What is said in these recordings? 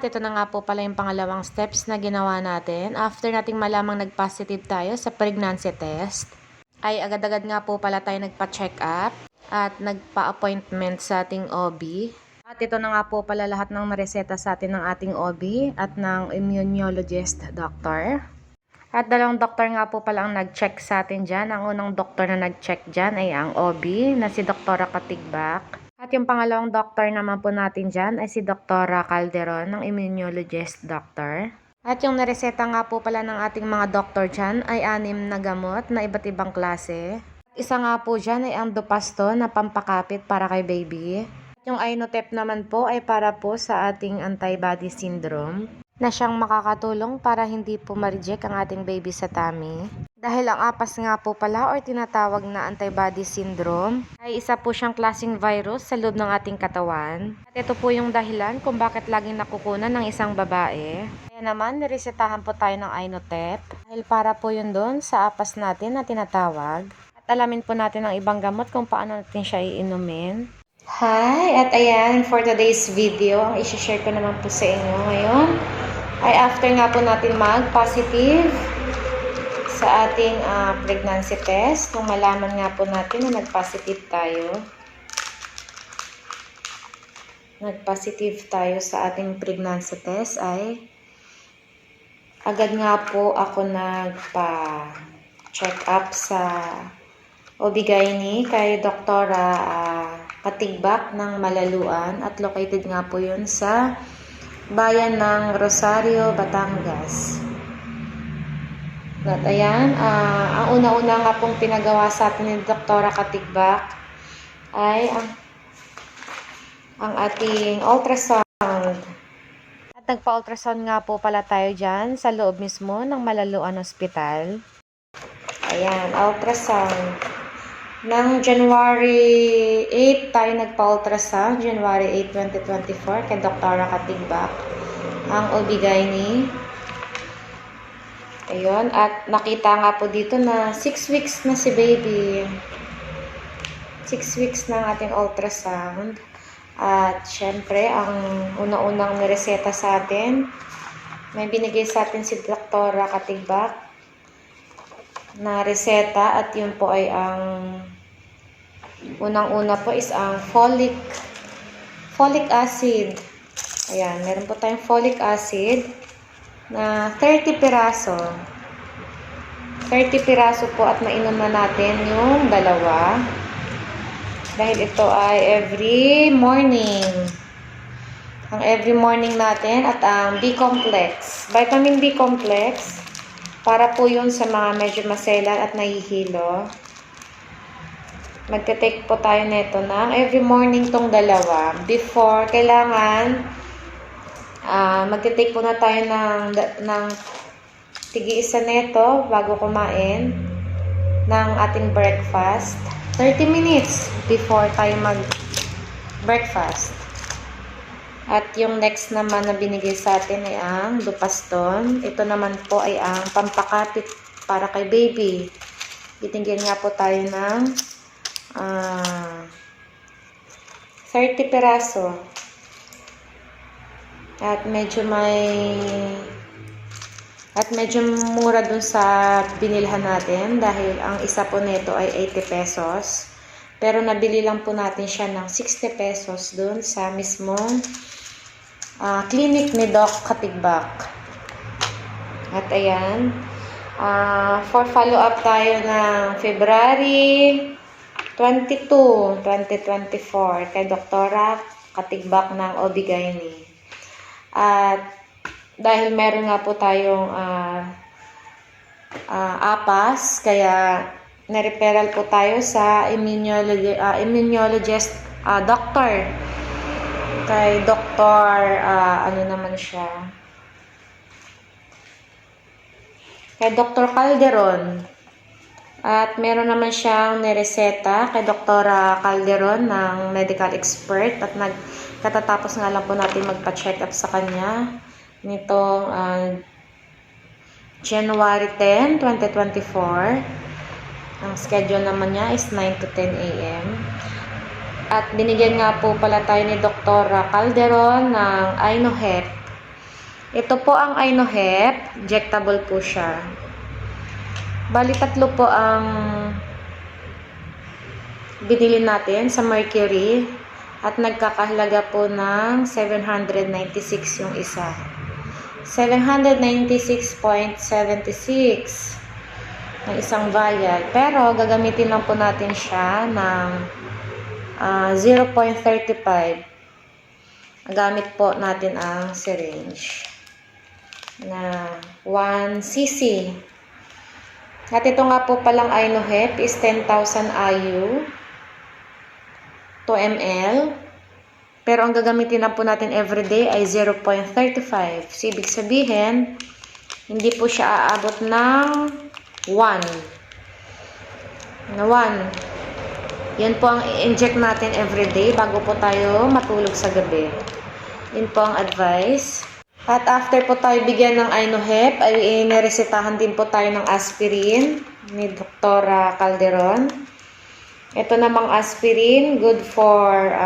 At ito na nga po pala yung pangalawang steps na ginawa natin. After nating malamang nag-positive tayo sa pregnancy test, ay agad-agad nga po pala tayo nagpa-check up at nagpa-appointment sa ating OB. At ito na nga po pala lahat ng nareseta sa atin ng ating OB at ng immunologist doctor. At dalawang doktor nga po pala ang nag-check sa atin dyan. Ang unang doktor na nag-check dyan ay ang OB na si Dr. Katigbak. At yung pangalawang doktor naman po natin dyan ay si Dr. Calderon ng immunologist doctor. At yung nareseta nga po pala ng ating mga doktor dyan ay 6 na gamot na iba't ibang klase. Isa nga po dyan ay ang Dupasto na pampakapit para kay baby. At yung Inotep naman po ay para po sa ating antibody syndrome na siyang makakatulong para hindi po ma-reject ang ating baby sa tummy. Dahil ang APAS nga po pala or tinatawag na antibody syndrome ay isa po siyang klaseng virus sa loob ng ating katawan. At ito po yung dahilan kung bakit laging nakukunan ng isang babae. Kaya naman, niresetahan po tayo ng Inotep dahil para po yun doon sa APAS natin na tinatawag. At alamin po natin ang ibang gamot kung paano natin siya iinumin. Hi! At ayan, for today's video, ang isi-share ko naman po sa inyo ngayon ay after nga po natin mag-positive sa ating pregnancy test, kung malaman nga po natin na nag-positive tayo sa ating pregnancy test ay agad nga po ako nagpa-check up sa OB-GYN kay Dr. Katigbak ng Malaluan at located nga po yun sa bayan ng Rosario, Batangas. At ayan, ang una-una nga pong pinagawa sa atin ni Dr. Katigbak ay ang ating ultrasound. At nagpa-ultrasound nga po pala tayo dyan sa loob mismo ng Malaluan Hospital. Ayan, ultrasound. Nang January 8 tayo nagpa-ultrasound, January 8, 2024, kay Dr. Katigbak, ang OB-GYN. Ayun, at nakita nga po dito na 6 weeks na si baby. 6 weeks na ang ating ultrasound. At syempre, ang una-unang nireseta sa atin, may binigay sa atin si Dr. Katigbak na reseta at yun po ay ang unang-una po is ang folic acid. Ayan, meron po tayong folic acid na 30 piraso. 30 piraso po at mainom na natin yung dalawa. Dahil ito ay every morning. Ang every morning natin at ang B-complex. Vitamin B-complex. Para po yun sa mga medyo maselan at nahihilo. Magte-take po tayo nito ng every morning tong dalawa. Before, kailangan magte-take po na tayo ng tigi-isa neto bago kumain ng ating breakfast. 30 minutes before tayo mag-breakfast. At yung next naman na binigay sa atin ay ang Dupaston. Ito naman po ay ang pampakapit para kay baby. Bitingin nga po tayo ng 30 peraso. At medyo mura dun sa binilhan natin dahil ang isa po nito ay 80 pesos. Pero nabili lang po natin siya ng 60 pesos dun sa mismong clinic ni Doc Katigbak. At ayan, for follow-up tayo ng February 22, 2024 kay Dr. Katigbak ng OB-GYN. At dahil meron nga po tayong APAS, kaya na-referral po tayo sa immunologist doctor. Kay Dr. Ano naman siya? Kay Dr. Calderon. At meron naman siyang nireseta kay Dr. Calderon ng medical expert. At katatapos nga lang po natin magpa-check up sa kanya nitong January 10, 2024. Ang schedule naman niya is 9 to 10 a.m. At binigyan nga po pala tayo ni Dr. Calderon ng Inotep Ito po ang Inohep. Injectable po siya. Bali, 3 po ang binili natin sa Mercury. At nagkakahalaga po ng 796 yung isa. 796.76 ng isang vial. Pero, gagamitin lang po natin siya ng 0.35. Gamit po natin ang syringe na 1 cc. At ito nga po palang Inohep is 10,000 IU, 2 ml. Pero ang gagamitin lang po natin everyday ay 0.35. So, ibig sabihin, hindi po siya aabot ng 1. Yan po ang i-inject natin everyday bago po tayo matulog sa gabi. Yan po ang advice. At after po tayo bigyan ng Inohep, ay iniresetahan din po tayo ng aspirin ni Dr. Calderon. Ito namang aspirin, good for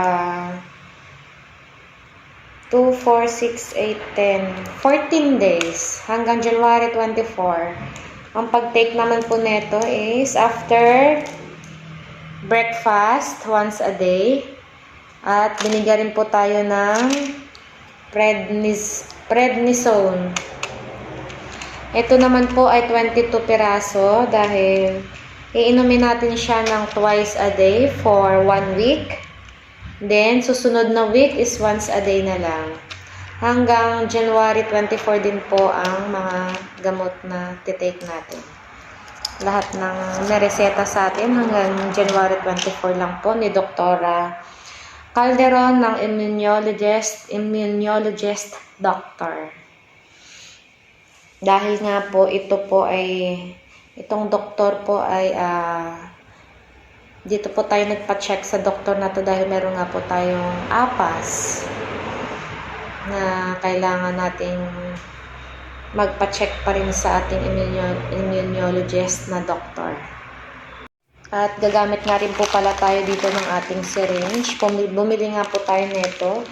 2, 4, 6, 8, 10, 14 days hanggang January 24. Ang pag-take naman po nito is after breakfast, once a day. At binigyan rin po tayo ng prednisone. Ito naman po ay 22 piraso dahil iinumin natin siya ng twice a day for 1 week. Then, susunod na week is once a day na lang. Hanggang January 24 din po ang mga gamot na titake natin. Lahat ng nareseta sa atin hanggang January 24 lang po ni Dr. Calderon ng immunologist doctor. Dahil nga po itong doktor po ay dito po tayo nagpa-check sa doktor na to dahil meron nga po tayong APAS na kailangan nating magpa-check pa rin sa ating immunologist na doktor. At gagamit nga rin po pala tayo dito ng ating syringe. Bumili nga po tayo nito.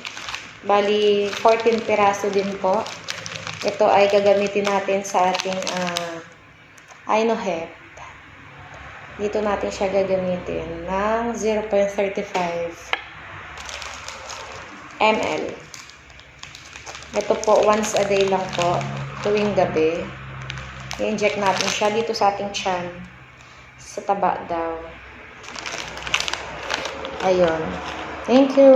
Bali, 14 piraso din po. Ito ay gagamitin natin sa ating Inohep. Dito natin siya gagamitin ng 0.35 ml. Ito po, once a day lang po. Tuwing gabi. I-inject natin siya dito sa ating tiyan. Sa taba daw. Ayun. Thank you.